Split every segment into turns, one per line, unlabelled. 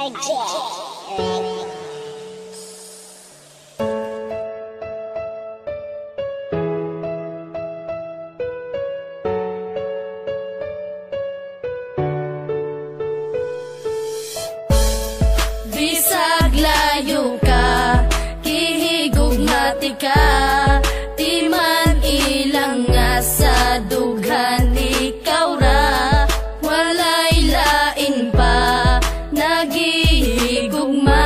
Bisag layo ka, kihigugmati ka, di man ilang nga sa dughan ikaw ra, walay lain pa, nagihigugma,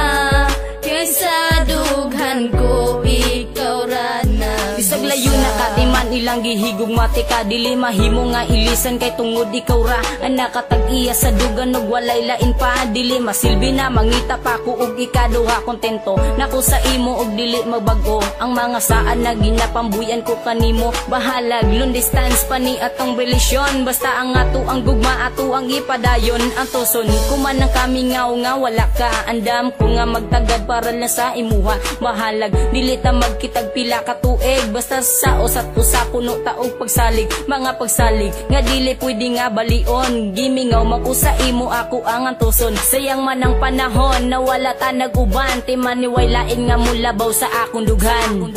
kaysa dughan ko ikaw ra na.
Bisag layo na ka, di man ilang gihigugmati ka, dili mahimo nga ilisan kay tungod ikaw ra, ang nakatag-iya sa dugan ug walay lain pa, dili masilbi na mangita pa ko ug ikaduha kontento nako sa imo ug dili magbago ang mga saan na ginapambuyan ko kanimo, bahalag long distance pa ni atong relasyon, basta ang ato ang gugma ato ang ipadayon, ang tuson kuman ang kami nga wala ka, andam ko nga magtagad para na sa imuha, bahalag dili ta magkitag pila ka tuig, basta sa usat usa puno taog pagsalig, mga pagsalig nga dili pwede nga balion, gimingaw makusa imo ako ang antuson, sayang man ang panahon na wala ta nag-uban, timan ni way lain nga mulabaw sa akong dughan.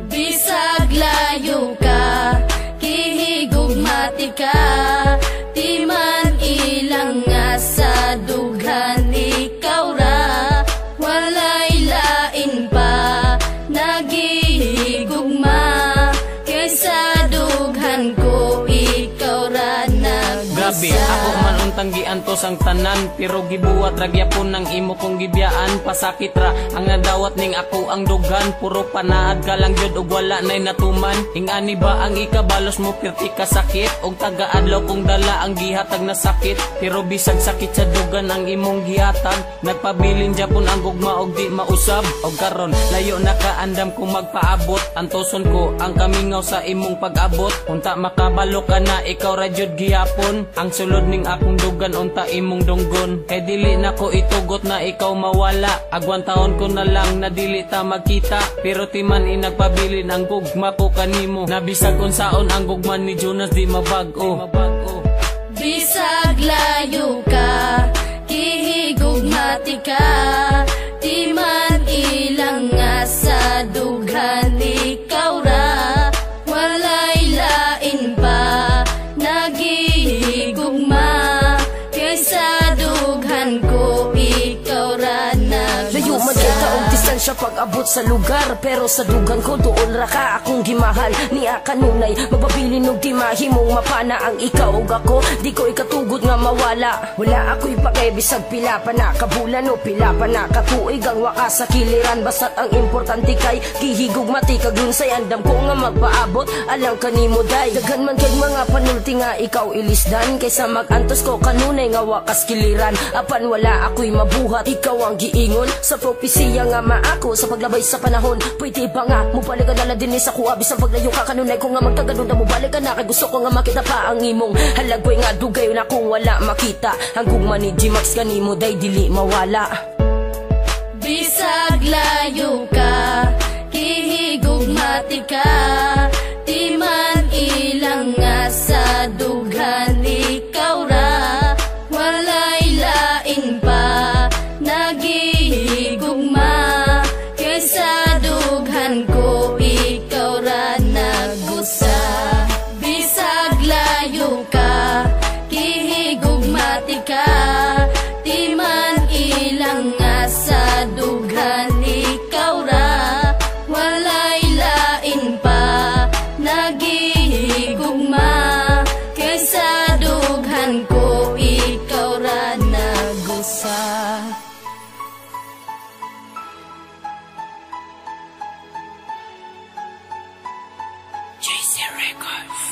Bisag layo ka, kihigugmati ka, di man ilang nga sa dughan ikaw ra, walay lain pa, nagihigugma, kaysa dughan ko ikaw ra na.
Grabe, ako man untang giantos ang tanan, pero gibuhat ragyapon ng imo kong gibiyaan, pasakit ra ang nadawat ning ako ang dugan, puro panaad ka lang jud ug wala nay natuman, ingani ba ang ikabalos mo pirti ka sakit, og taga-adlaw kong dala ang gihatag na sakit, pero bisag sakit sa dugan ang imong gihatag, nagpabilin japon ang gugma og di mausab, og karon layo na kaandam kung magpaabot, antoson ko ang kamingaw sa imong pag-abot, unta makabalo ka na ikaw ra jud gihapon, ang sulod ning akong dugan unta imong dunggon, kay dili na ko itugot na ikaw mawala, agwan taon ko na lang na dili ta magkita, pero timan inagpabilin ang gugma ko kanimo, nabisag unsaon ang gugma ni Jonas di mabag-o.
Bisag layo ka, kihigugmati ka, di man ilang nga sa dughan ikaw ra, walay lain pa, nagihigugma, kaysa dughan ko ikaw ra na.
Layo man kita og distansya pag-abot sa lugar, pero sa dugan ko doon ra ka akong gimahal, niya kanunay magpabilin og di mahimong mapana ang ikaw ug ako, di ko ikatugod nga mawala, wala ako'y pakebisag pila pa na kabulan o pila pa na katuig ang wakas sa kiliran, basta't ang importante kay gihigugmati kag lunsay, andam ko nga magpaabot alang kanimo day, daghan man kay mga panulti nga ikaw ilisdan, kaysa magantos ko kanunay nga wakas kiliran, apan wala ako'y mabuhat, ikaw ang giingon sa propesiya nga maako sa paglabay sa panahon, pwede ba nga mubalik ka dala din sa kuha, bisang paglayo ka kanunay ko nga magtagadon na mubalik ka na, kay gusto ko nga makita pa ang imong halagway nga dugay na kung wala makita, ang gugma ni G-Max kanimo day dili mawala.
Bisag layo ka, kihigugmati ka, di man ilang nga sa dughan ikaw ra, walay lain pa, nagihigugma, kaysa dughan ko ikaw ra nagusa. Bisag layo ka, kihigugmati ka, di man ilang nga sa dughan ikaw ra, walay lain pa, nagihigugma, kaysa dughan ko ikaw ra nagusa. JC Records.